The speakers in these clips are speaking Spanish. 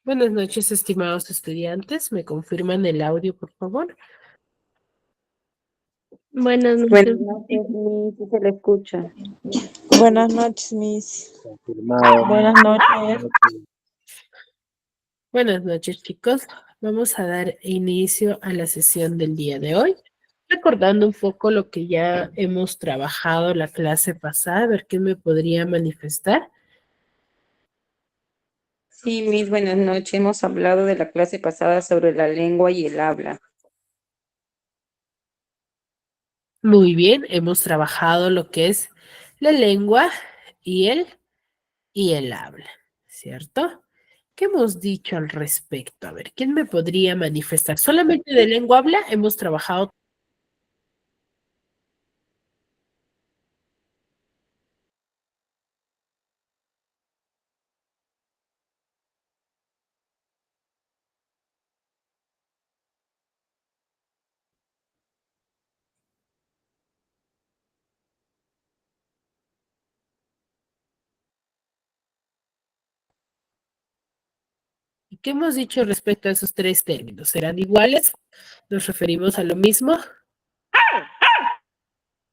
Buenas noches, estimados estudiantes. ¿Me confirman el audio, por favor? Buenas Buenas noches. noches, Miss, sí se le escucha. Buenas noches, Miss. Confirmado. Buenas noches. Buenas noches, chicos. Vamos a dar inicio a la sesión del día de hoy, recordando un poco lo que ya hemos trabajado la clase pasada. A ver quién me podría manifestar. Sí, Miss, buenas noches. Hemos hablado de la clase pasada sobre la lengua y el habla. Muy bien, hemos trabajado lo que es la lengua y el habla, ¿cierto? ¿Qué hemos dicho al respecto? A ver, ¿quién me podría manifestar? Solamente de lengua habla hemos trabajado. ¿Y qué hemos dicho respecto a esos tres términos? ¿Serán iguales? ¿Nos referimos a lo mismo?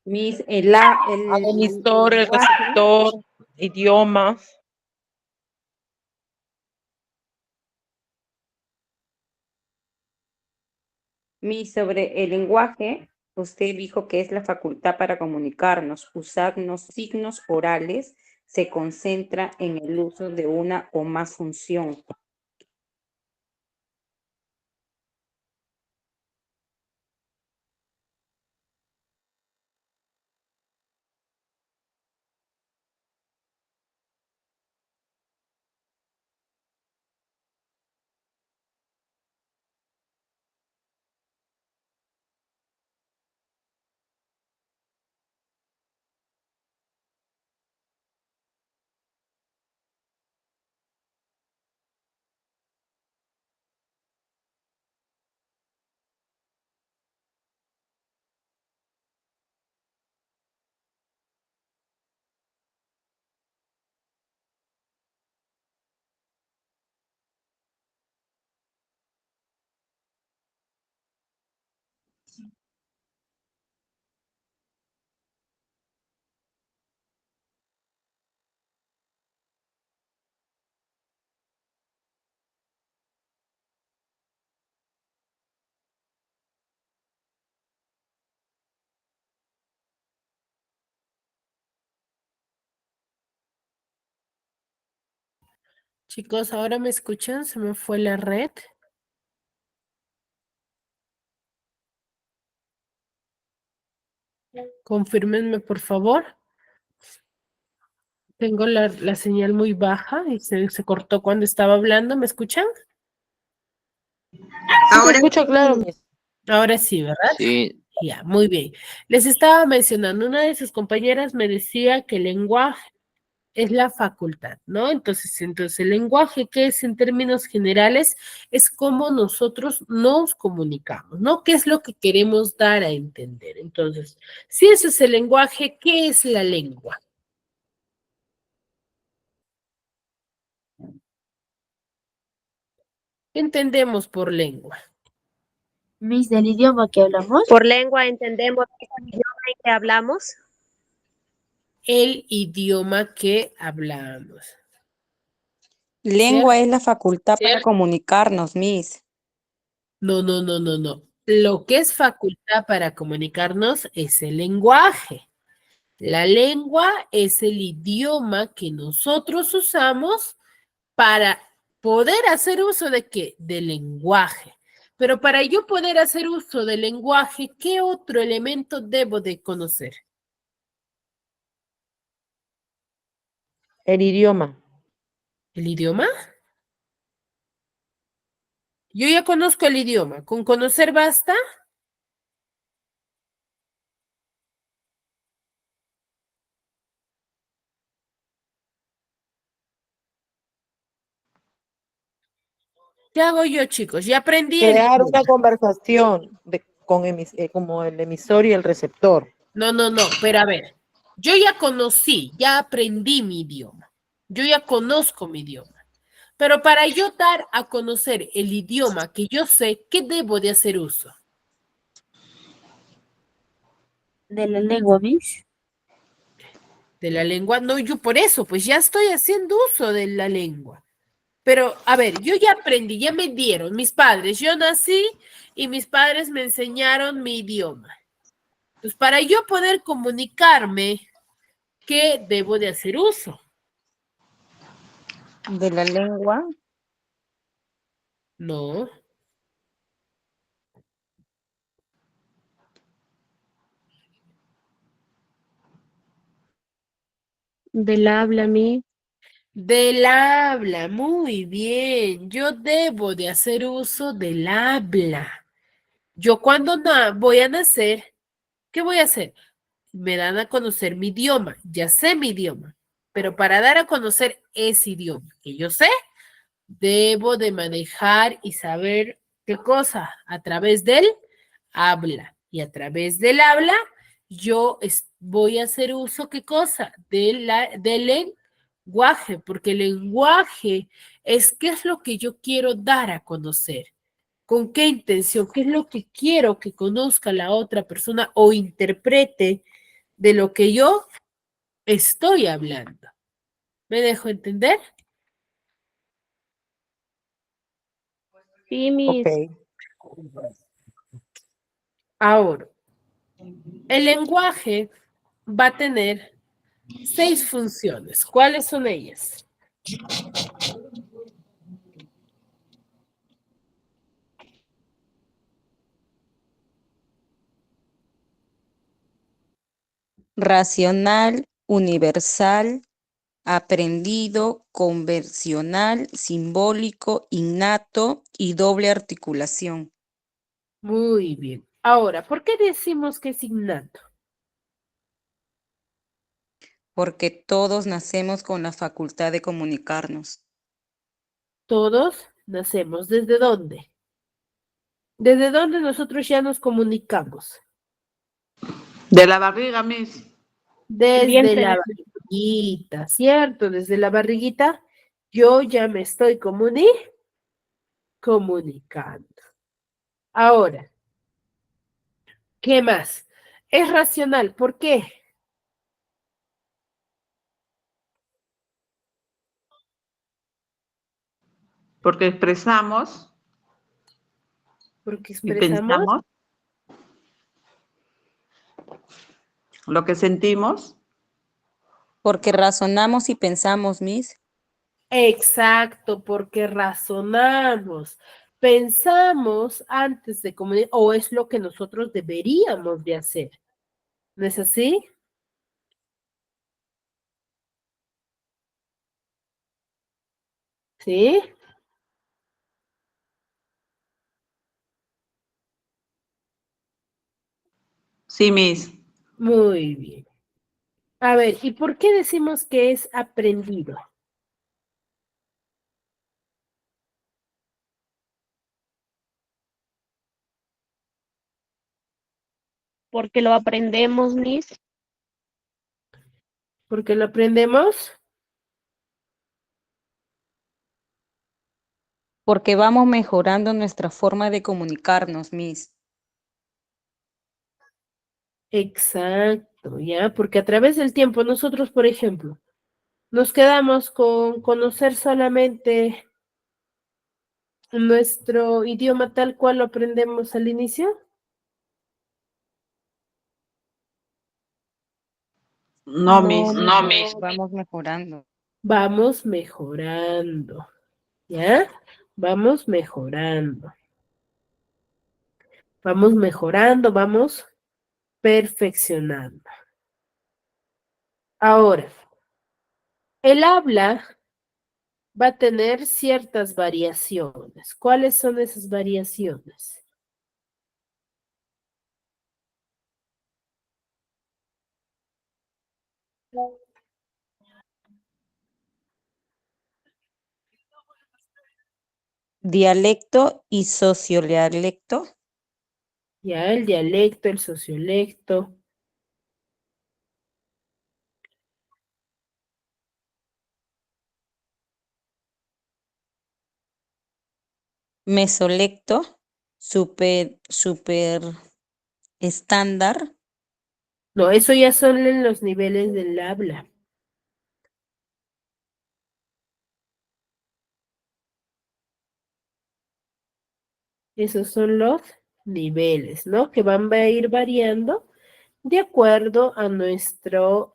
Miss, El emisor, el lenguaje, receptor, idioma. Miss, sobre el lenguaje, usted dijo que es la facultad para comunicarnos, usarnos signos orales, se concentra en el uso de una o más función. Chicos, ¿ahora me escuchan? ¿Se me fue la red? Confírmenme, por favor. Tengo la señal muy baja y se cortó cuando estaba hablando. ¿Me escuchan? Sí, se escucha claro, Miss. Ahora sí, ¿verdad? Sí, Ya, muy bien. Les estaba mencionando, una de sus compañeras me decía que el lenguaje es la facultad, ¿no? Entonces el lenguaje, que es en términos generales, es cómo nosotros nos comunicamos, ¿no? ¿Qué es lo que queremos dar a entender? Entonces, si eso es el lenguaje, ¿qué es la lengua? entendemos por lengua? Miss, del idioma que hablamos. Por lengua entendemos el idioma en que hablamos. El idioma que hablamos. Lengua ¿Cierto? es la facultad para comunicarnos, Miss. No, no, no, no, no. Lo que es facultad para comunicarnos es el lenguaje. La lengua es el idioma que nosotros usamos para poder hacer uso de qué? Del lenguaje. Pero para yo poder hacer uso del lenguaje, ¿qué otro elemento debo de conocer? El idioma. ¿El idioma? Yo ya conozco el idioma. ¿Con conocer basta? ¿Qué hago yo, chicos? Ya aprendí el Crear idioma. una conversación como el emisor y el receptor. No, no, no, pero a ver, yo ya conocí, ya aprendí mi idioma. Yo ya conozco mi idioma. Pero para yo dar a conocer el idioma que yo sé, ¿qué debo de hacer uso? De la lengua, Miss. De la lengua. No, yo por eso, pues ya estoy haciendo uso de la lengua. Pero, a ver, yo ya aprendí, ya me dieron mis padres. Yo nací y mis padres me enseñaron mi idioma. Pues para yo poder comunicarme, ¿qué debo de hacer uso? De la lengua. No. Del habla, Miss. Del habla, muy bien. Yo debo de hacer uso del habla. Yo cuando voy a nacer, ¿qué voy a hacer? Me dan a conocer mi idioma. Ya sé mi idioma, pero para dar a conocer ese idioma que yo sé, debo de manejar y saber qué cosa a través del habla. Y a través del habla, yo voy a hacer uso, ¿qué cosa? Del lenguaje, porque el lenguaje es qué es lo que yo quiero dar a conocer. ¿Con qué intención? ¿Qué es lo que quiero que conozca la otra persona o interprete de lo que yo estoy hablando? ¿Me dejo entender? Sí, Ok. Miss. Ahora, el lenguaje va a tener 6 funciones. ¿Cuáles son ellas? Racional, universal, aprendido, convencional, simbólico, innato y doble articulación. Muy bien. Ahora, ¿por qué decimos que es innato? Porque todos nacemos con la facultad de comunicarnos. Todos nacemos. ¿Desde dónde? ¿Desde dónde nosotros ya nos comunicamos? De la barriga, Miss. Desde Vientre la de- barriguita, ¿cierto? Desde la barriguita yo ya me estoy comunicando. Ahora, ¿qué más? Es racional. ¿Por qué? Porque expresamos Porque y expresamos. pensamos lo que sentimos. Porque razonamos y pensamos, Miss. Exacto, porque razonamos, pensamos antes de comunicar, o es lo que nosotros deberíamos de hacer. ¿No es así? ¿Sí? Sí, Miss. Muy bien. A ver, ¿y por qué decimos que es aprendido? Porque lo aprendemos, Miss. ¿Porque lo aprendemos? Porque vamos mejorando nuestra forma de comunicarnos, Miss. Exacto, ¿ya? Porque a través del tiempo nosotros, por ejemplo, nos quedamos con conocer solamente nuestro idioma tal cual lo aprendemos al inicio. No, Miss. Vamos mejorando. Vamos mejorando, ¿ya? Vamos mejorando. Vamos mejorando, vamos perfeccionando. Ahora, el habla va a tener ciertas variaciones. ¿Cuáles son esas variaciones? Dialecto y sociodialecto. Ya, el dialecto, el sociolecto. Mesolecto, super estándar. No, eso ya son en los niveles del habla. Esos son los niveles, ¿no? Que van a ir variando de acuerdo a nuestro,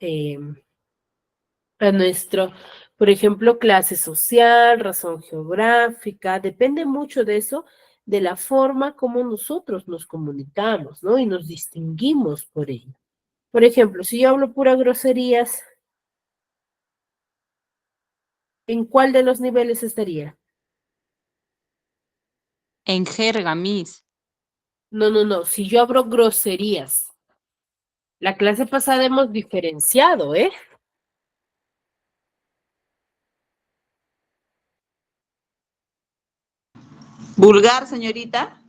por ejemplo, clase social, razón geográfica, depende mucho de eso, de la forma como nosotros nos comunicamos, ¿no? Y nos distinguimos por ello. Por ejemplo, si yo hablo pura groserías, ¿en cuál de los niveles estaría? En jerga, Miss. No, no, no, si yo hablo groserías. La clase pasada hemos diferenciado, ¿eh? Vulgar, señorita.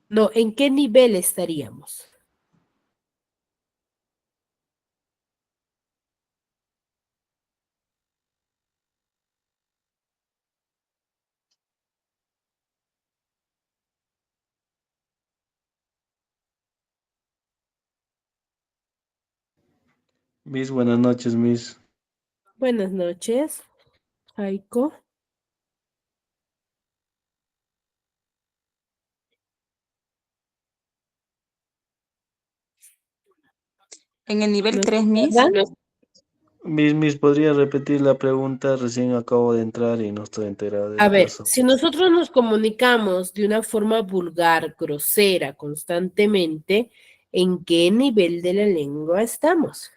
No, ¿en qué nivel estaríamos? Miss, buenas noches, Miss. Buenas noches, Jaiko. En el nivel ¿Nos 3, Miss. acuerdan? Miss, ¿podría repetir la pregunta? Recién acabo de entrar y no estoy enterado A del ver, caso. si nosotros nos comunicamos de una forma vulgar, grosera, constantemente, ¿en qué nivel de la lengua estamos?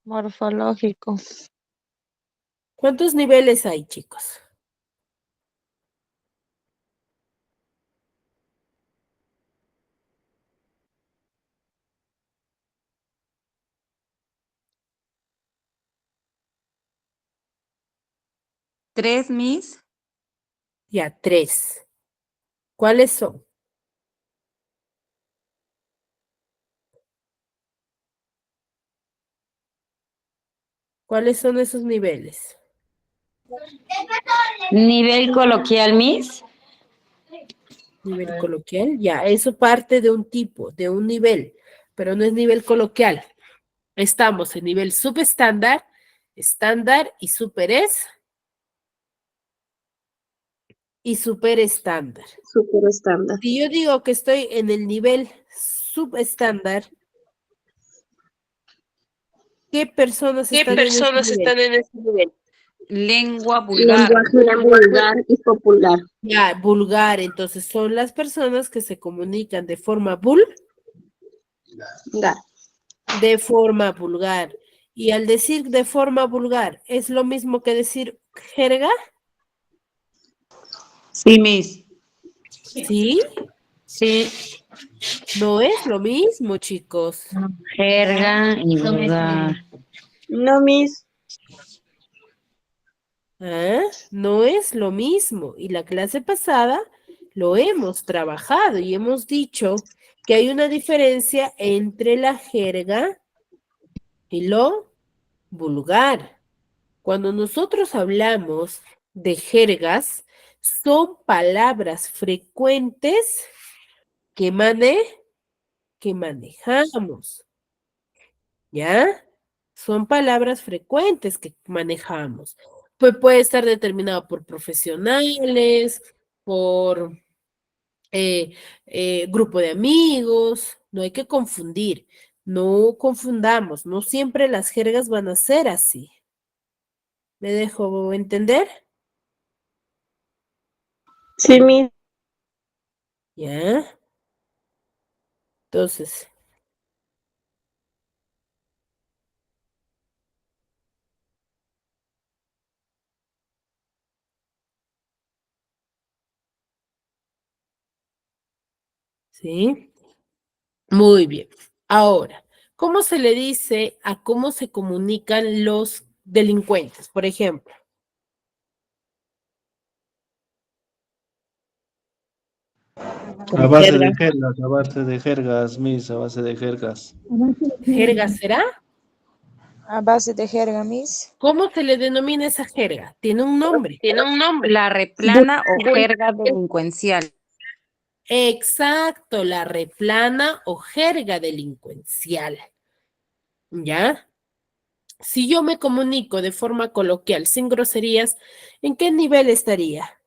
Morfológico. ¿Cuántos niveles hay, chicos? Tres, Miss. Ya, 3. ¿Cuáles son? ¿Cuáles son esos niveles? Nivel coloquial, Miss. Nivel coloquial, ya, eso parte de un tipo, de un nivel, pero no es nivel coloquial. Estamos en nivel subestándar, estándar y super estándar. Súper estándar. Si yo digo que estoy en el nivel subestándar, ¿qué personas están en ese nivel? en ese nivel? Lengua vulgar. Lenguaje vulgar y popular. Ya, vulgar, entonces son las personas que se comunican de forma de forma vulgar. Y al decir de forma vulgar, ¿es lo mismo que decir jerga? Sí, Miss. ¿Sí? Sí, No es lo mismo, chicos. jerga y vulgar. No, Miss. ¿Ah? No es lo mismo. Y la clase pasada lo hemos trabajado y hemos dicho que hay una diferencia entre la jerga y lo vulgar. Cuando nosotros hablamos de jergas, son palabras frecuentes que, que manejamos, ¿ya? Son palabras frecuentes que manejamos. Pues puede estar determinado por profesionales, por grupo de amigos, no hay que confundir, no confundamos, no siempre las jergas van a ser así. ¿Me dejo entender? Sí, Miss. ¿Ya? Entonces, ¿sí? Muy bien. Ahora, ¿cómo se le dice a cómo se comunican los delincuentes, por ejemplo? A base de jergas, a base de jergas, Miss, a base de jergas. ¿Jerga será? A base de jerga, Miss. ¿Cómo se le denomina esa jerga? Tiene un nombre. Tiene un nombre. La replana o jerga delincuencial. Exacto, la replana o jerga delincuencial. ¿Ya? Si yo me comunico de forma coloquial, sin groserías, ¿en qué nivel estaría?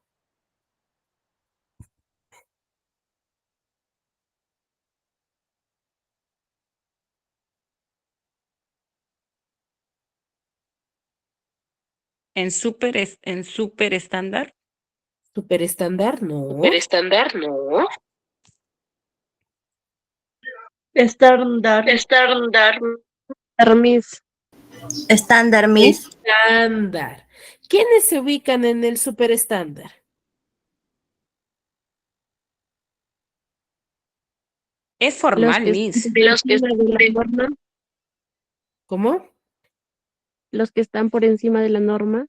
En súper estándar. ¿Super estándar? No. Super estándar, no. Estándar. Estándar. Miss. Estándar, Miss. Estándar. ¿Quiénes se ubican en el super estándar? Es formal, Miss. Los que están por encima de la norma. ¿Cómo? Los que están por encima de la norma.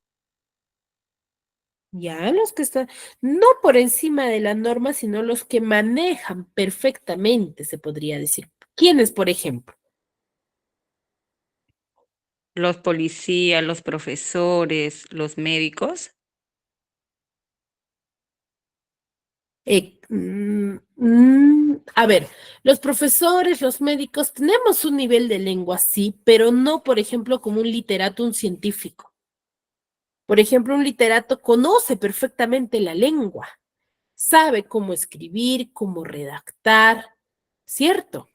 Ya, los que están, no por encima de la norma, sino los que manejan perfectamente, se podría decir. ¿Quiénes, por ejemplo? Los policías, los profesores, los médicos. A ver, los profesores, los médicos, tenemos un nivel de lengua, sí, pero no, por ejemplo, como un literato, un científico. Por ejemplo, un literato conoce perfectamente la lengua, sabe cómo escribir, cómo redactar, ¿cierto?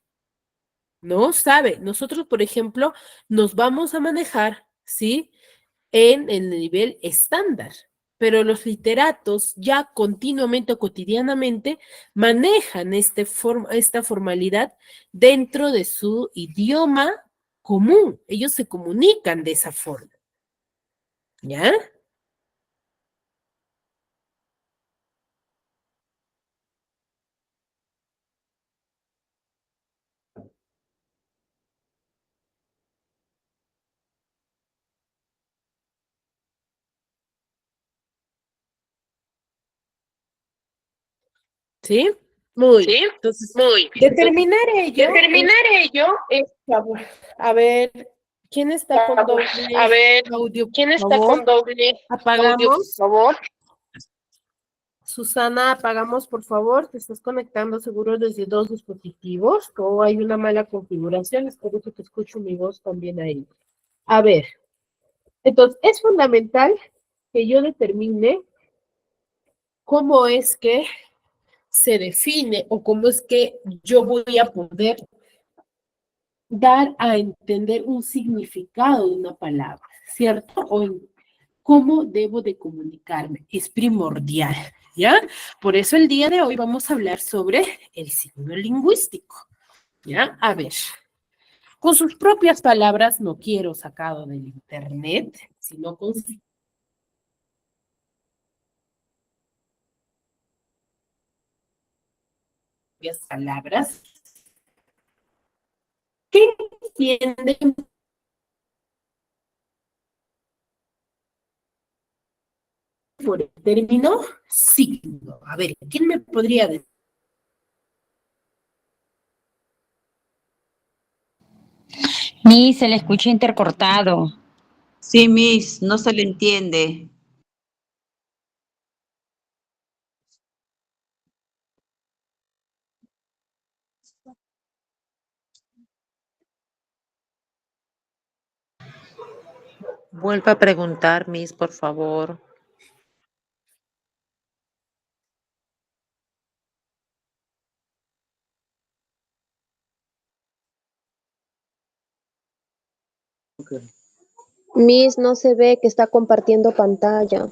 ¿No? Sabe. Nosotros, por ejemplo, nos vamos a manejar, ¿sí? En el nivel estándar, pero los literatos ya continuamente o cotidianamente manejan esta formalidad dentro de su idioma común. Ellos se comunican de esa forma, ¿ya? ¿Sí? Muy bien. ¿Sí? Entonces, Muy bien. determinar ello Determinar ello es, favor. A ver, ¿quién está con doble a ver, audio, ¿quién por está favor? con doble audio, por Apagamos. favor? Susana, apagamos, por favor. Te estás conectando seguro desde dos dispositivos o hay una mala configuración. Espero que te escucho mi voz también ahí. A ver, entonces es fundamental que yo determine cómo es que se define o cómo es que yo voy a poder dar a entender un significado de una palabra, ¿cierto? O en cómo debo de comunicarme. Es primordial, ¿ya? Por eso el día de hoy vamos a hablar sobre el signo lingüístico, ¿ya? A ver, con sus propias palabras, no quiero sacado del internet, sino con sus propias palabras. ¿Qué entienden por el término signo. A ver, ¿quién me podría decir? Miss, se le escucha intercortado. Sí, Miss, no se le entiende. Vuelva a preguntar, Miss, por favor. Miss, no se ve que está compartiendo pantalla.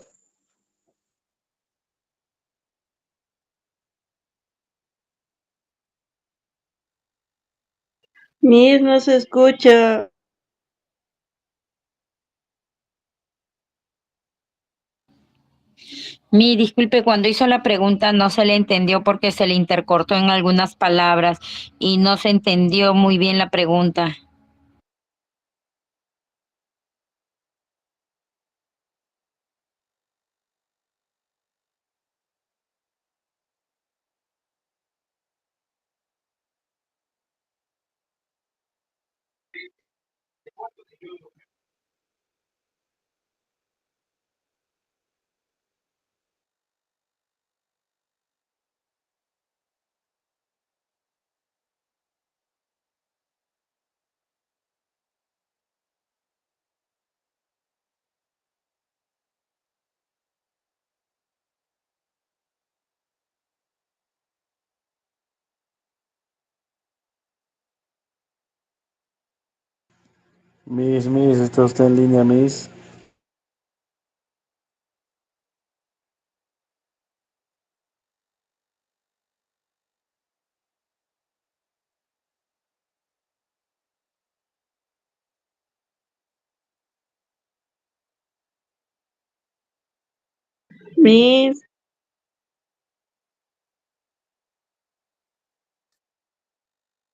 Miss, no se escucha. Mi, disculpe, cuando hizo la pregunta no se le entendió porque se le intercortó en algunas palabras y no se entendió muy bien la pregunta. Miss, ¿está usted en línea, Miss? Miss,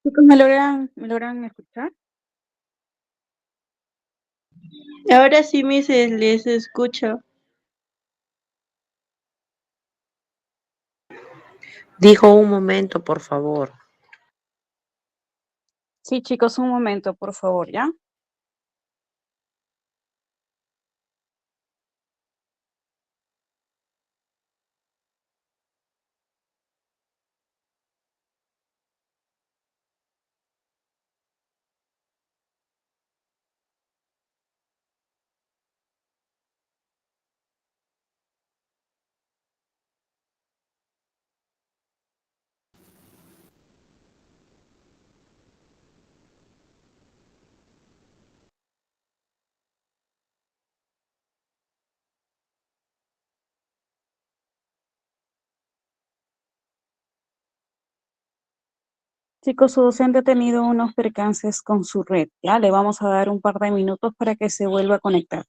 Chicos, me logran escuchar? ahora sí, Miss, les escucho. Dijo un momento, por favor. Sí, chicos, un momento, por favor, ¿ya? Chicos, su docente ha tenido unos percances con su red, ¿ya? Le vamos a dar un par de minutos para que se vuelva a conectar.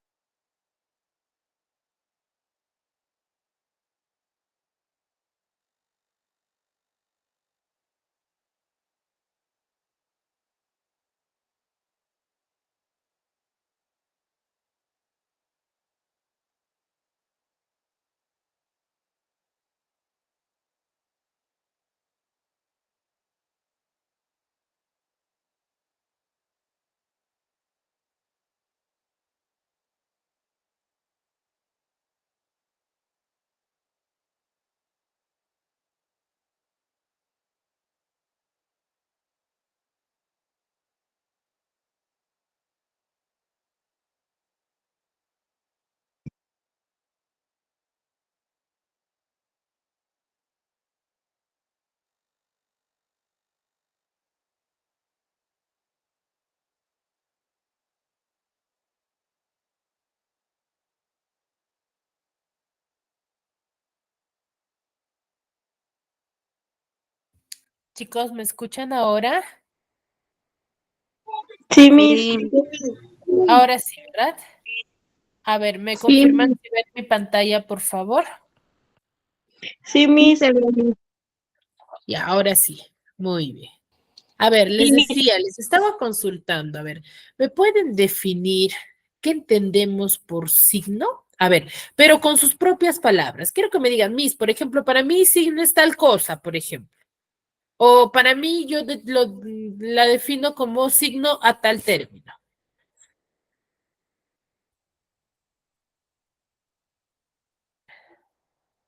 Chicos, ¿me escuchan ahora? Sí, Miss. Sí, Ahora sí, ¿verdad? A ver, ¿me confirman si ven mi pantalla, por favor? Sí, Sí, Miss. se ve, Miss. Ya, ahora sí. Muy bien. A ver, les decía, les estaba consultando. A ver, ¿me pueden definir qué entendemos por signo? A ver, pero con sus propias palabras. Quiero que me digan, Miss, por ejemplo, para mí signo es tal cosa, por ejemplo. O para mí yo la defino como signo a tal término.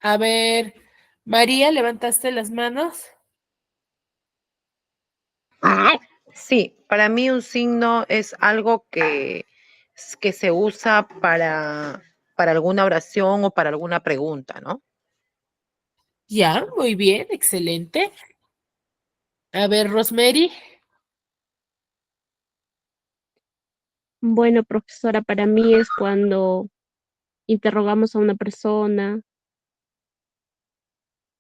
A ver, María, ¿levantaste las manos? Sí, para mí un signo es algo que se usa para alguna oración o para alguna pregunta, ¿no? Ya, muy bien, excelente. A ver, Rosemary. Bueno, profesora, para mí es cuando interrogamos a una persona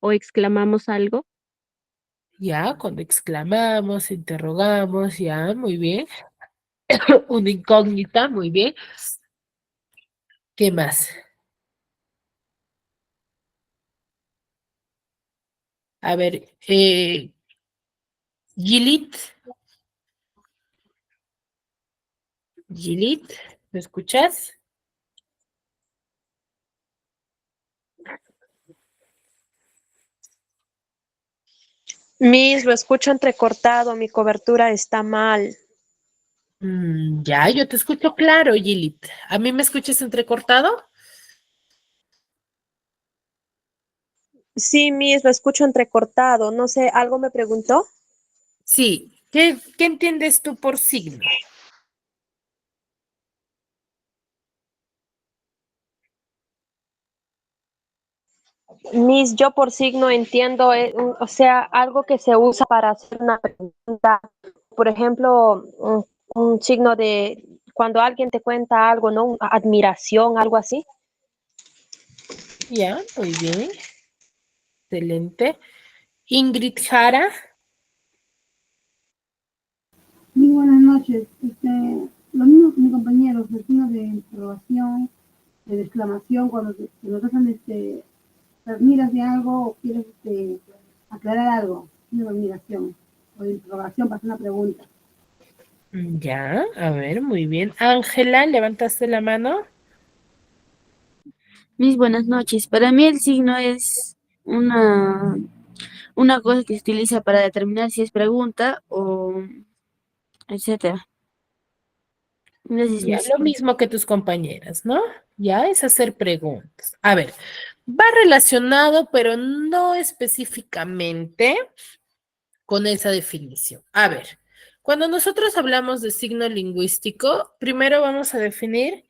o exclamamos algo. Ya, cuando exclamamos, interrogamos, ya, muy bien. Una incógnita, muy bien. ¿Qué más? A ver, Gilit. Gilit, ¿me escuchas? Miss, lo escucho entrecortado, mi cobertura está mal. Ya, yo te escucho claro, Gilit. ¿A mí me escuchas entrecortado? Sí, Miss, lo escucho entrecortado. No sé, ¿algo me preguntó? Sí. ¿Qué entiendes tú por signo? Miss, yo por signo entiendo, o sea, algo que se usa para hacer una pregunta. Por ejemplo, un signo de cuando alguien te cuenta algo, ¿no? Admiración, algo así. Ya, muy bien. Excelente. Ingrid Jara. Muy buenas noches. Lo mismo que mi compañero, el signo de interrogación, de exclamación, cuando nos hacen te admiras de algo o quieres aclarar algo, signo de admiración o de interrogación para hacer una pregunta. Ya, a ver, muy bien. Ángela, ¿levantaste la mano? Mis buenas noches. Para mí el signo es una cosa que se utiliza para determinar si es pregunta o etcétera. Gracias, Ya, Miss. lo mismo que tus compañeras, ¿no? Ya es hacer preguntas. A ver, va relacionado, pero no específicamente con esa definición. A ver, cuando nosotros hablamos de signo lingüístico, primero vamos a definir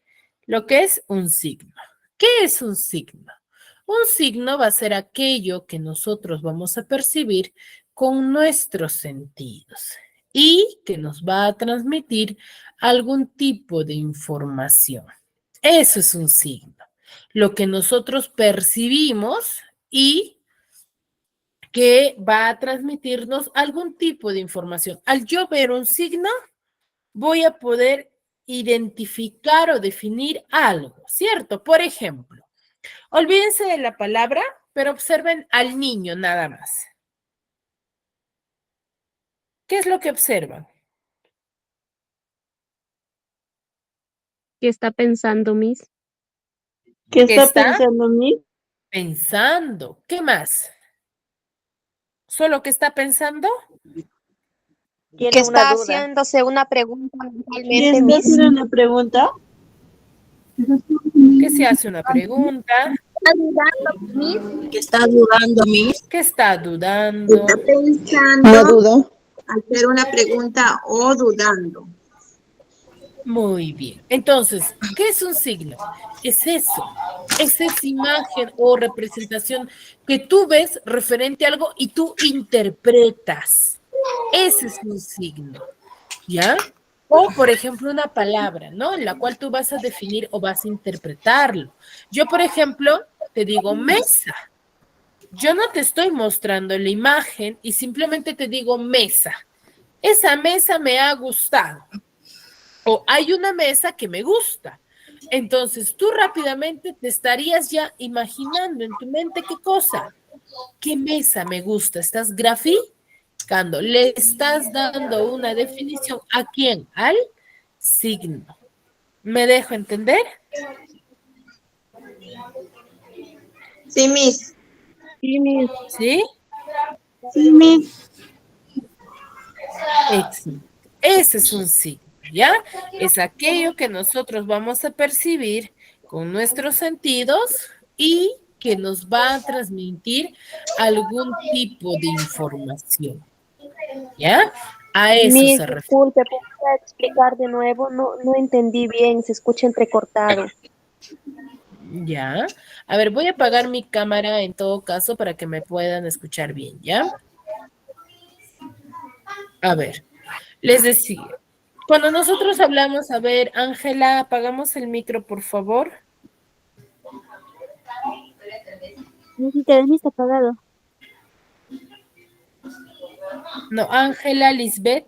lo que es un signo. ¿Qué es un signo? Un signo va a ser aquello que nosotros vamos a percibir con nuestros sentidos y que nos va a transmitir algún tipo de información. Eso es un signo. Lo que nosotros percibimos y que va a transmitirnos algún tipo de información. Al yo ver un signo, voy a poder identificar o definir algo, ¿cierto? Por ejemplo, olvídense de la palabra, pero observen al niño nada más. ¿Qué es lo que observan? ¿Qué está pensando, Miss? ¿Qué ¿Qué está está pensando, Miss? pensando? ¿Qué más? ¿Solo que está pensando? Que Tiene una está duda. haciéndose una pregunta ¿Y mentalmente, está Miss. haciendo una pregunta? ¿Que se hace una pregunta? ¿Está dudando, Miss? ¿Que está dudando, Miss? ¿Que está dudando? Está ¿Una pensando duda? hacer una pregunta o dudando. Muy bien. Entonces, ¿qué es un signo? Es eso. Es esa imagen o representación que tú ves referente a algo y tú interpretas. Ese es un signo, ¿ya? O, por ejemplo, una palabra, ¿no? En la cual tú vas a definir o vas a interpretarlo. Yo, por ejemplo, te digo mesa. Yo no te estoy mostrando la imagen y simplemente te digo mesa. Esa mesa me ha gustado. O hay una mesa que me gusta. Entonces tú rápidamente te estarías ya imaginando en tu mente qué cosa, qué mesa me gusta. Estás graficando, le estás dando una definición. ¿A quién? Al signo. ¿Me dejo entender? Sí, Miss. ¿Sí? Sí, Miss. Excelente. Ese es un signo, ¿ya? Es aquello que nosotros vamos a percibir con nuestros sentidos y que nos va a transmitir algún tipo de información, ¿ya? A eso Miss, se refiere. disculpe, ¿podría explicar de nuevo? No, no entendí bien, se escucha entrecortado. Ya. A ver, voy a apagar mi cámara en todo caso para que me puedan escuchar bien, ¿ya? A ver, les decía, cuando nosotros hablamos, a ver, Ángela, apagamos el micro, por favor. No, sí, te está apagado. No, Ángela, Lisbeth.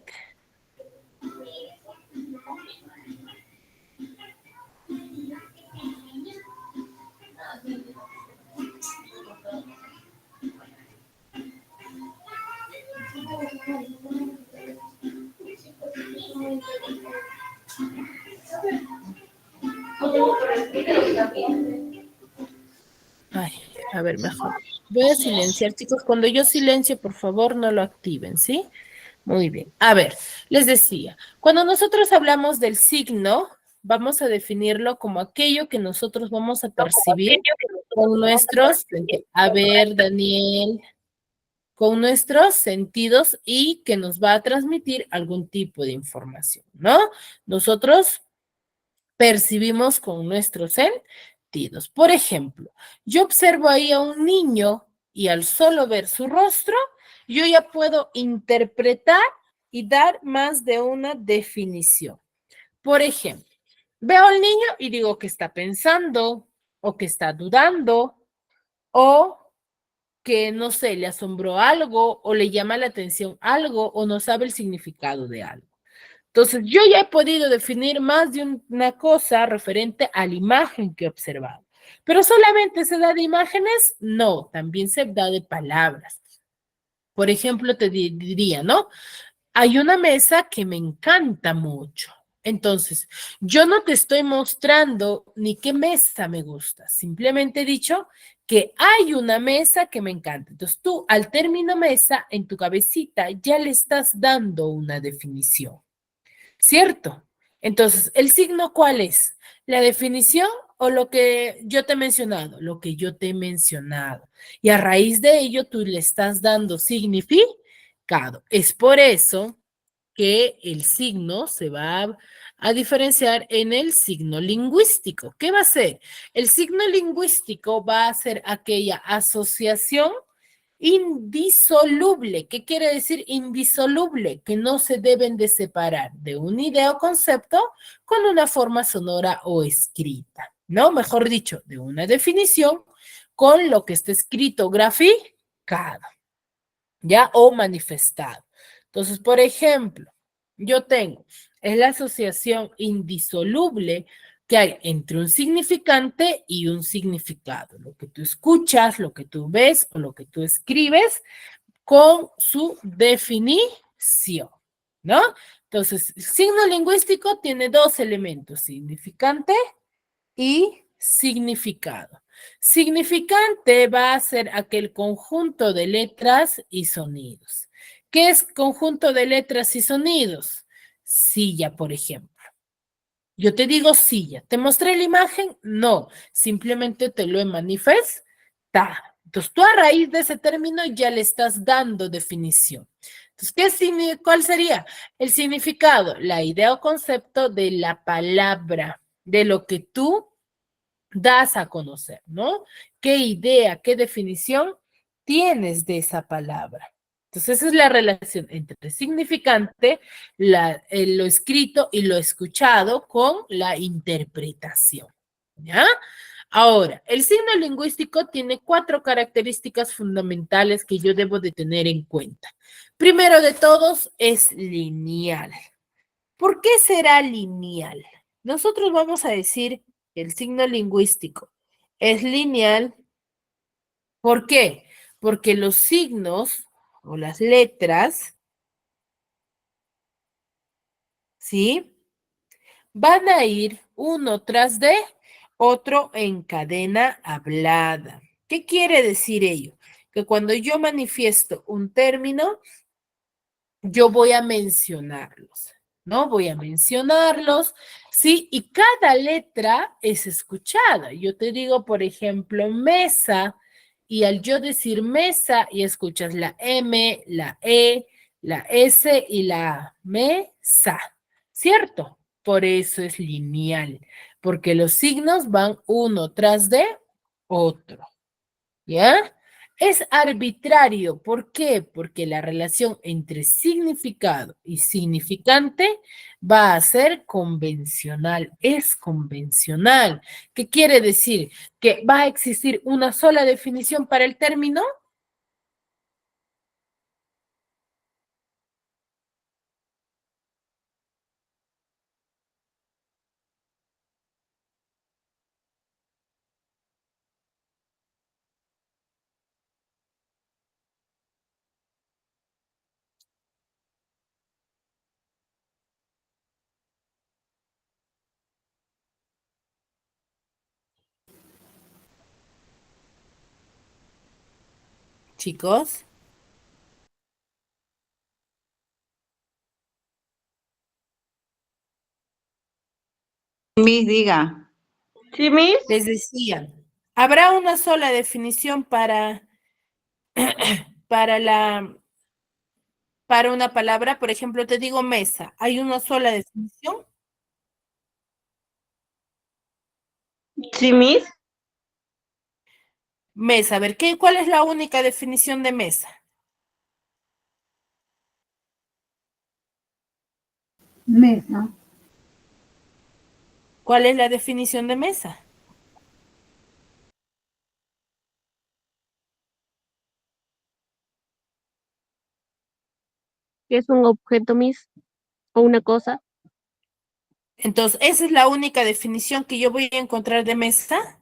Ay, a ver, mejor. Voy a silenciar, chicos. Cuando yo silencio, por favor, no lo activen, ¿sí? Muy bien. A ver, les decía, cuando nosotros hablamos del signo, vamos a definirlo como aquello que nosotros vamos a percibir con nuestros, a ver, Daniel, con nuestros sentidos y que nos va a transmitir algún tipo de información, ¿no? Nosotros percibimos con nuestros sentidos. Por ejemplo, yo observo ahí a un niño y al solo ver su rostro, yo ya puedo interpretar y dar más de una definición. Por ejemplo, veo al niño y digo que está pensando o que está dudando o que, no sé, le asombró algo o le llama la atención algo o no sabe el significado de algo. Entonces, yo ya he podido definir más de una cosa referente a la imagen que he observado. Pero solamente se da de imágenes, no, también se da de palabras. Por ejemplo, te diría, ¿no? Hay una mesa que me encanta mucho. Entonces, yo no te estoy mostrando ni qué mesa me gusta, simplemente he dicho que hay una mesa que me encanta. Entonces, tú al término mesa, en tu cabecita, ya le estás dando una definición. ¿Cierto? Entonces, ¿el signo cuál es? ¿La definición o lo que yo te he mencionado? Lo que yo te he mencionado. Y a raíz de ello, tú le estás dando significado. Es por eso que el signo se va a diferenciar en el signo lingüístico. ¿Qué va a ser? El signo lingüístico va a ser aquella asociación indisoluble. ¿Qué quiere decir indisoluble? Que no se deben de separar de una idea o concepto con una forma sonora o escrita, ¿no? Mejor dicho, de una definición con lo que está escrito, graficado, ¿ya? O manifestado. Entonces, por ejemplo, yo tengo, es la asociación indisoluble que hay entre un significante y un significado. Lo que tú escuchas, lo que tú ves o lo que tú escribes con su definición, ¿no? Entonces, el signo lingüístico tiene dos elementos, significante y significado. Significante va a ser aquel conjunto de letras y sonidos. ¿Qué es conjunto de letras y sonidos? Silla, por ejemplo. Yo te digo silla. ¿Te mostré la imagen? No, simplemente te lo he manifestado. Entonces, tú a raíz de ese término ya le estás dando definición. Entonces, ¿cuál sería? El significado, la idea o concepto de la palabra, de lo que tú das a conocer, ¿no? ¿Qué idea, qué definición tienes de esa palabra? Entonces, esa es la relación entre significante, lo escrito y lo escuchado con la interpretación, ¿ya? Ahora, el signo lingüístico tiene 4 características fundamentales que yo debo de tener en cuenta. Primero de todos es lineal. ¿Por qué será lineal? Nosotros vamos a decir que el signo lingüístico es lineal. ¿Por qué? Porque los signos o las letras, ¿sí? Van a ir uno tras de otro en cadena hablada. ¿Qué quiere decir ello? Que cuando yo manifiesto un término, yo voy a mencionarlos, ¿no? Voy a mencionarlos, ¿sí? Y cada letra es escuchada. Yo te digo, por ejemplo, mesa, y al yo decir mesa, y escuchas la M, la E, la S y la A, mesa, ¿cierto? Por eso es lineal, porque los signos van uno tras de otro, ¿ya? Es arbitrario. ¿Por qué? Porque la relación entre significado y significante va a ser convencional, es convencional. ¿Qué quiere decir? ¿Que va a existir una sola definición para el término? Chicos, Miss, diga. Sí, Miss. les decía, habrá una sola definición para para una palabra. Por ejemplo, te digo mesa. ¿Hay una sola definición? Sí, Miss. Mesa. A ver, ¿cuál es la única definición de mesa? Mesa. ¿Cuál es la definición de mesa? ¿Qué es un objeto, Miss? ¿O una cosa? Entonces, ¿esa es la única definición que yo voy a encontrar de mesa?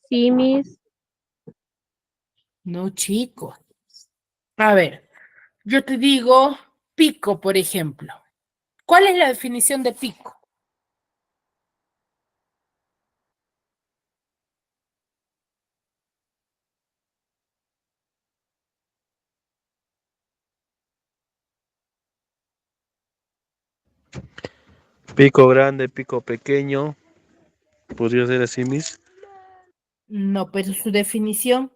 Sí, Miss. No, chico. A ver, yo te digo pico, por ejemplo. ¿Cuál es la definición de pico? Pico grande, pico pequeño. ¿Podría ser así, Miss? No, pero su definición.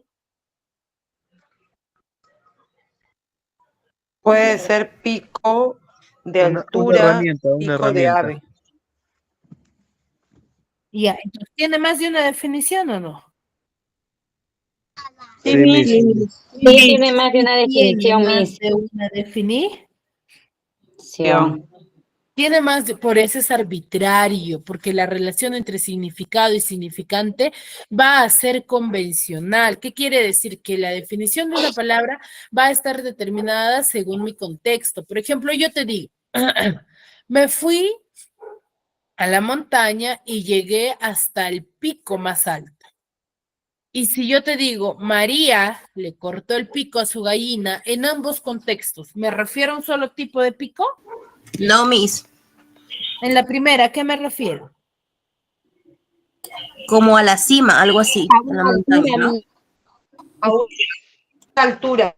Puede ser pico de Una altura, herramienta, una pico de herramienta. ave. Ya, entonces, ¿tiene más de una definición o no? Sí, Sí, Miss. Miss. Sí, Miss. Sí, tiene más de una ¿Tiene definición, más Miss. de una definición? Tiene más de, por eso es arbitrario, porque la relación entre significado y significante va a ser convencional. ¿Qué quiere decir? Que la definición de una palabra va a estar determinada según mi contexto. Por ejemplo, yo te digo, me fui a la montaña y llegué hasta el pico más alto. Y si yo te digo, María le cortó el pico a su gallina, en ambos contextos, ¿me refiero a un solo tipo de pico? No, Miss. En la primera, ¿a qué me refiero? Como a la cima, algo así, A en la una montaña, altura, ¿no? Miss. A una altura.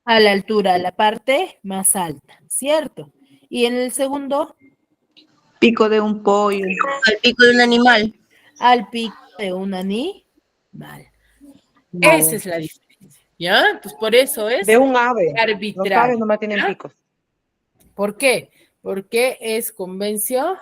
A la altura, a la parte más alta, ¿cierto? Y en el segundo, Pico de un pollo. Al pico de un animal. al pico de un animal. Esa Vale. es la diferencia, ¿ya? Entonces, por eso es De un ave. Los aves arbitrario. nomás tienen ¿Ya? picos. ¿Por qué? Porque es convencional.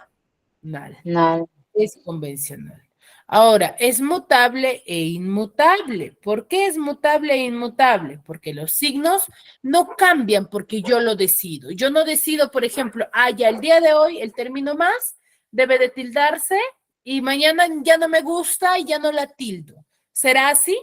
Nada. Es convencional. Ahora, es mutable e inmutable. ¿Por qué es mutable e inmutable? Porque los signos no cambian porque yo lo decido. Yo no decido, por ejemplo, ya el día de hoy el término más debe de tildarse y mañana ya no me gusta y ya no la tildo. ¿Será así?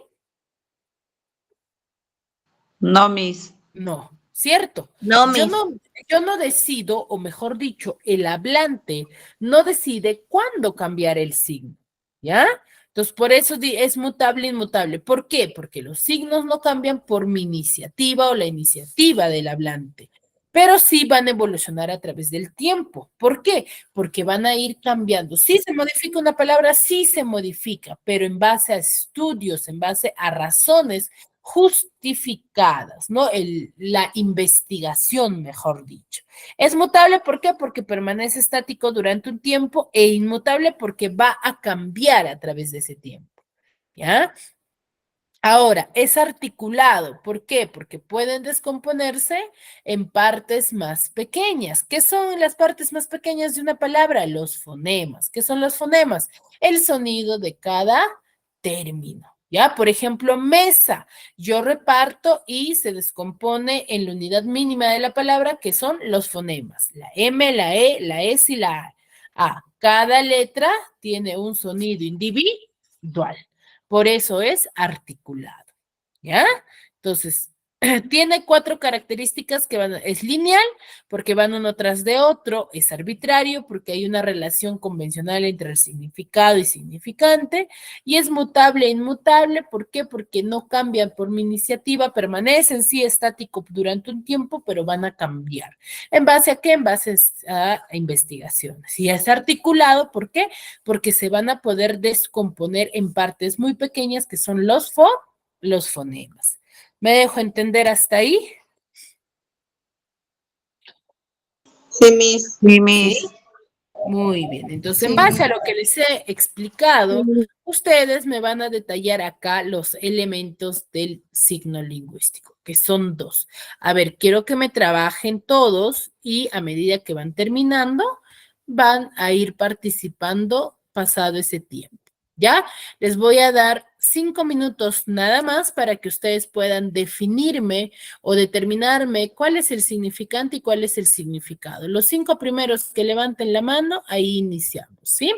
No, Miss. No, ¿cierto? No, Yo Miss. no, yo no decido, o mejor dicho, el hablante no decide cuándo cambiar el signo, ¿ya? Entonces, por eso es mutable, inmutable. ¿Por qué? Porque los signos no cambian por mi iniciativa o la iniciativa del hablante. pero sí van a evolucionar a través del tiempo. ¿Por qué? Porque van a ir cambiando. Sí se modifica una palabra, sí se modifica, pero en base a estudios, en base a razones justificadas, ¿no? La investigación, mejor dicho. Es mutable, ¿por qué? Porque permanece estático durante un tiempo e inmutable porque va a cambiar a través de ese tiempo, ¿ya? Ahora, es articulado. ¿Por qué? Porque pueden descomponerse en partes más pequeñas. ¿Qué son las partes más pequeñas de una palabra? Los fonemas. ¿Qué son los fonemas? El sonido de cada término. ¿Ya? Por ejemplo, mesa. Yo reparto y se descompone en la unidad mínima de la palabra, que son los fonemas. La M, la E, la S y la A. Cada letra tiene un sonido individual. Por eso es articulado, ¿ya? Entonces, tiene 4 características que es lineal, porque van uno tras de otro, es arbitrario, porque hay una relación convencional entre el significado y significante, y es mutable e inmutable, ¿por qué? Porque no cambian por mi iniciativa, permanecen sí estático durante un tiempo, pero van a cambiar. ¿En base a qué? En base a investigaciones. Y es articulado, ¿por qué? Porque se van a poder descomponer en partes muy pequeñas que son los fonemas. ¿Me dejo entender hasta ahí? Sí, Miss. Sí, ¿Sí? Miss. Muy bien. Entonces, en Sí, base a lo que les he explicado, Mm, ustedes me van a detallar acá los elementos del signo lingüístico, que son 2. A ver, quiero que me trabajen todos y a medida que van terminando, van a ir participando pasado ese tiempo. ¿Ya? Les voy a dar 5 minutos nada más para que ustedes puedan definirme o determinarme cuál es el significante y cuál es el significado. Los 5 primeros que levanten la mano, ahí iniciamos, ¿sí?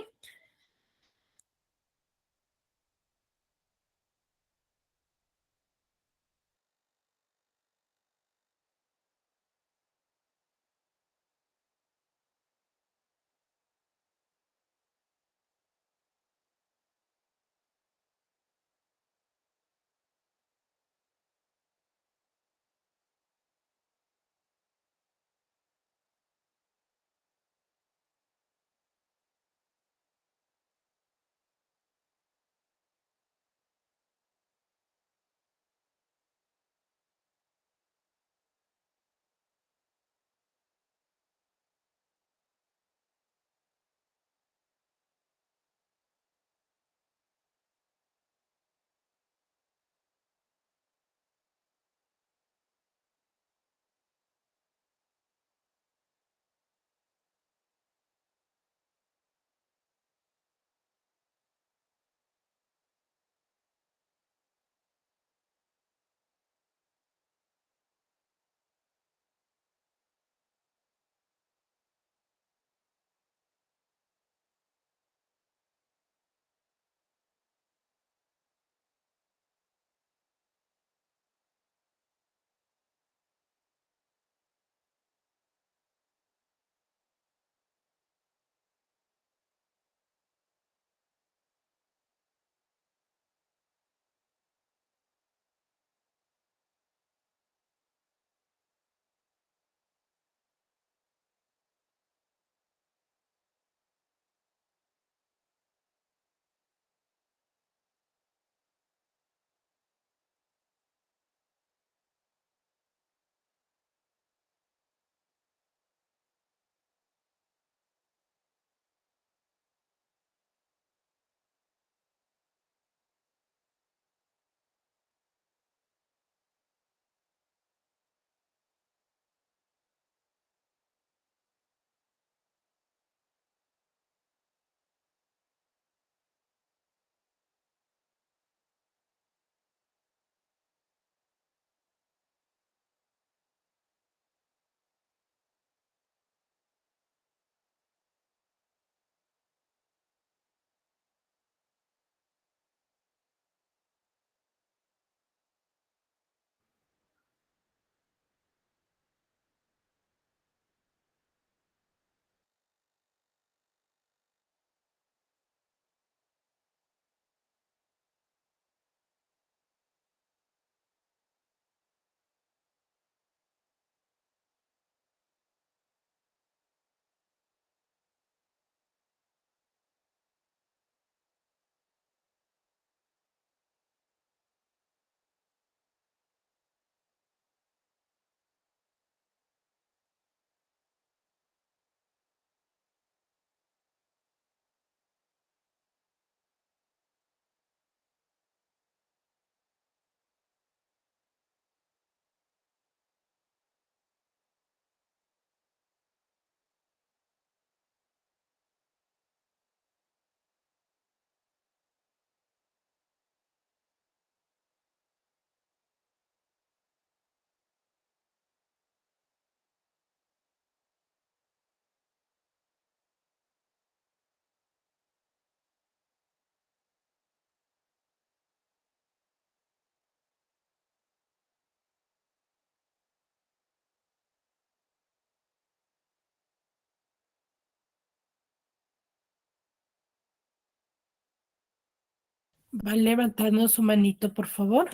Va levantando su manito, por favor.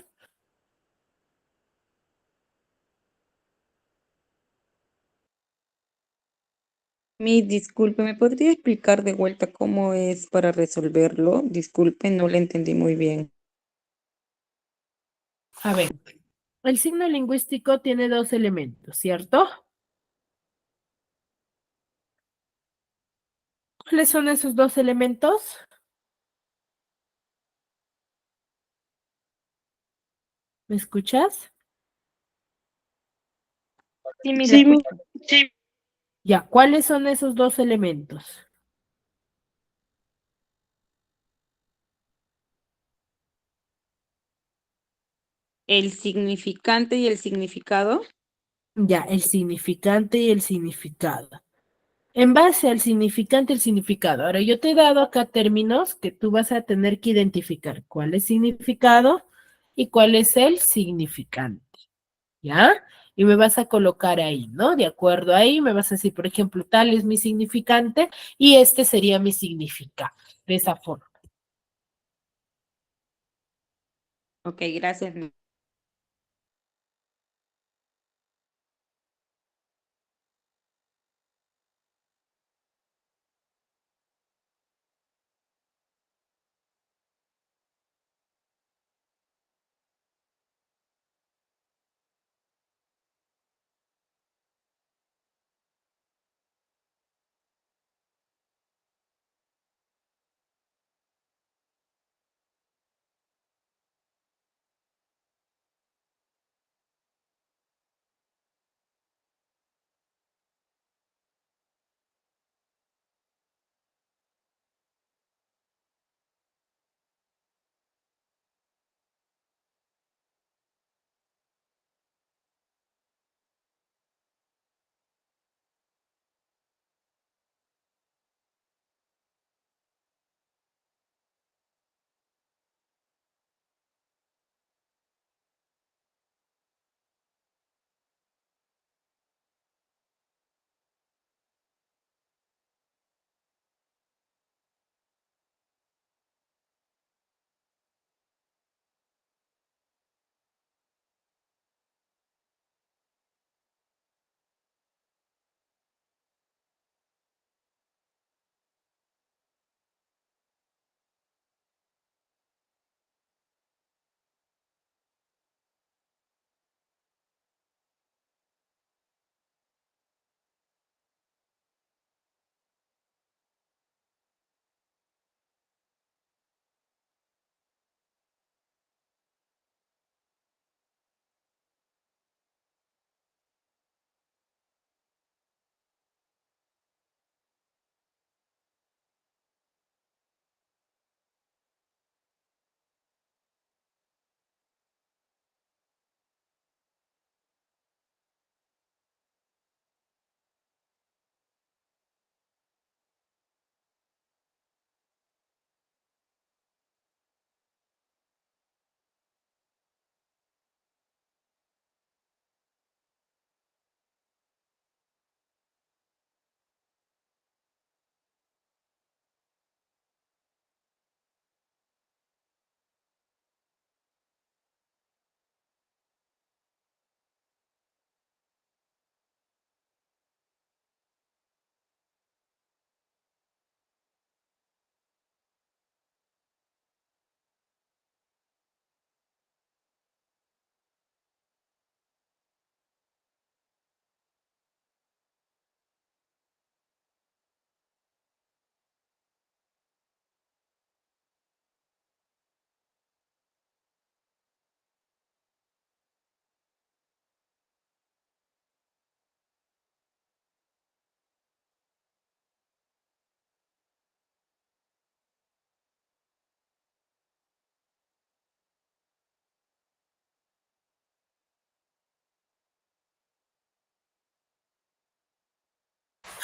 Disculpe, ¿me podría explicar de vuelta cómo es para resolverlo? Disculpe, no le entendí muy bien. A ver, el signo lingüístico tiene dos elementos, ¿cierto? ¿Cuáles son esos dos elementos? ¿Me escuchas? Sí, Miss, la Sí, escucho. sí. Ya, ¿cuáles son esos dos elementos? ¿El significante y el significado? Ya, el significante y el significado. En base al significante y el significado. Ahora, yo te he dado acá términos que tú vas a tener que identificar cuál es significado y cuál es el significante. ¿Ya? Y me vas a colocar ahí, ¿no? De acuerdo ahí, me vas a decir, por ejemplo, tal es mi significante y este sería mi significado. De esa forma. Ok, gracias.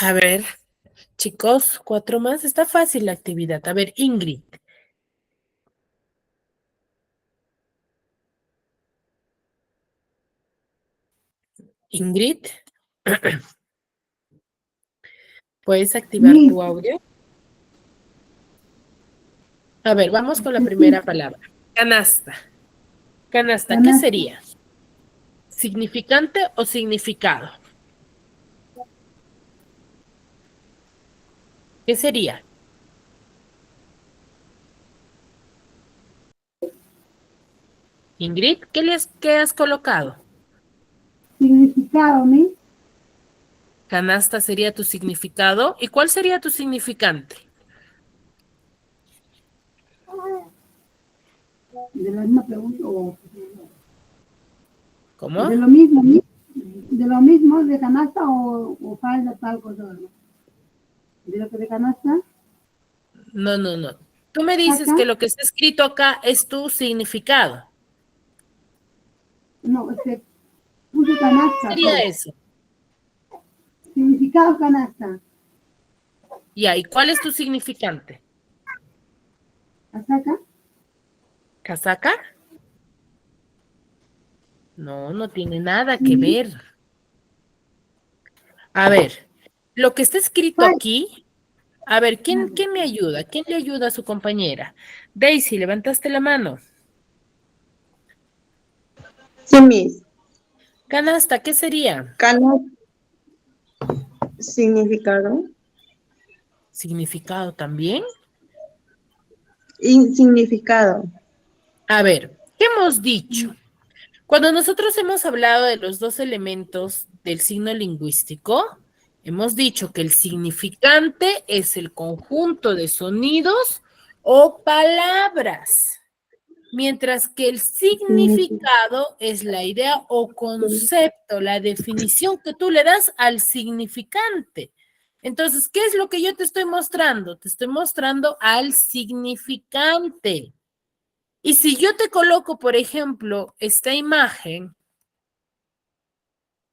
A ver, chicos, 4 más. Está fácil la actividad. A ver, Ingrid. Ingrid, ¿puedes activar Miss, tu audio? A ver, vamos con la primera palabra. Canasta. Canasta, ¿qué sería? ¿Significante o significado? ¿Qué sería? Ingrid, ¿qué has colocado? Significado, Miss. Canasta sería tu significado. ¿Y cuál sería tu significante? De la misma pregunta o... ¿Cómo? De lo mismo, Miss. De lo mismo, de canasta o falda, tal cosa, ¿no? De lo que de canasta. No, no, no. Tú me dices ¿Acá? que lo que está escrito acá es tu significado. No, puse canasta. ¿Qué sería pues. eso? Significado canasta. Ya, ¿y cuál es tu significante? ¿Casaca? ¿Casaca? No, no tiene nada que Sí. ver. A ver, lo que está escrito aquí, a ver, ¿quién me ayuda? ¿Quién le ayuda a su compañera? Daisy, levantaste la mano. Sí, Miss. Canasta, ¿qué sería? Canasta. Significado. ¿Significado también? Significado. A ver, ¿qué hemos dicho? Cuando nosotros hemos hablado de los dos elementos del signo lingüístico, hemos dicho que el significante es el conjunto de sonidos o palabras, mientras que el significado es la idea o concepto, la definición que tú le das al significante. Entonces, ¿qué es lo que yo te estoy mostrando? Te estoy mostrando al significante. Y si yo te coloco, por ejemplo, esta imagen,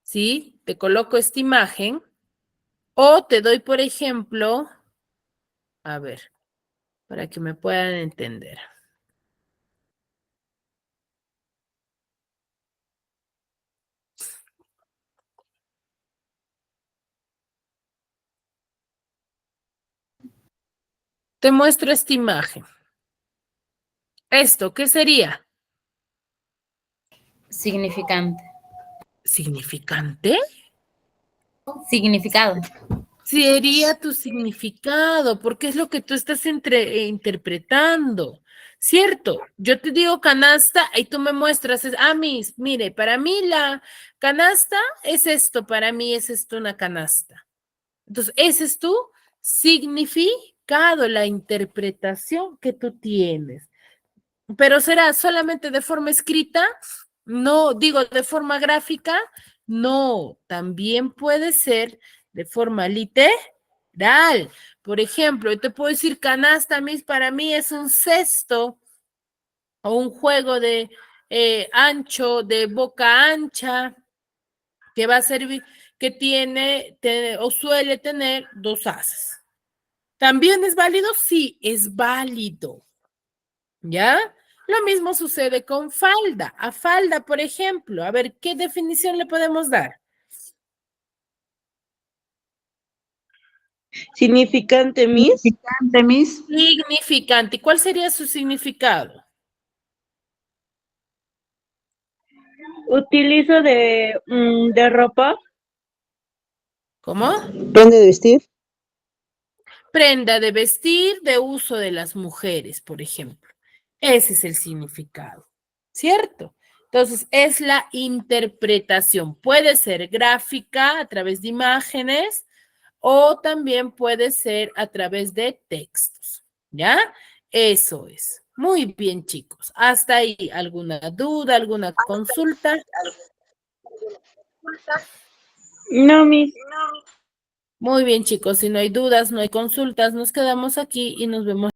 ¿sí? Te coloco esta imagen, o te doy, por ejemplo, a ver, para que me puedan entender. Te muestro esta imagen. ¿Esto qué sería? Significante. ¿Significante? Significado. Sería tu significado, porque es lo que tú estás interpretando, ¿cierto? Yo te digo canasta y tú me muestras, mire, para mí la canasta es esto, para mí es esto una canasta. Entonces, ese es tu significado, la interpretación que tú tienes. Pero será solamente de forma escrita, no digo de forma gráfica, no, también puede ser de forma literal. Por ejemplo, yo te puedo decir canasta, para mí es un cesto o un juego de ancho, de boca ancha, que va a servir, que tiene o suele tener 2 ases. ¿También es válido? Sí, es válido. ¿Ya? Lo mismo sucede con falda. A falda, por ejemplo, a ver, ¿qué definición le podemos dar? Significante, Miss. Significante, Miss. Significante. ¿Y cuál sería su significado? Utilizo de ropa. ¿Cómo? Prende de vestir. Prenda de vestir de uso de las mujeres, por ejemplo. Ese es el significado, ¿cierto? Entonces, es la interpretación. Puede ser gráfica a través de imágenes o también puede ser a través de textos, ¿ya? Eso es. Muy bien, chicos. Hasta ahí, ¿alguna duda, alguna consulta? No, Miss. Muy bien, chicos. Si no hay dudas, no hay consultas, nos quedamos aquí y nos vemos.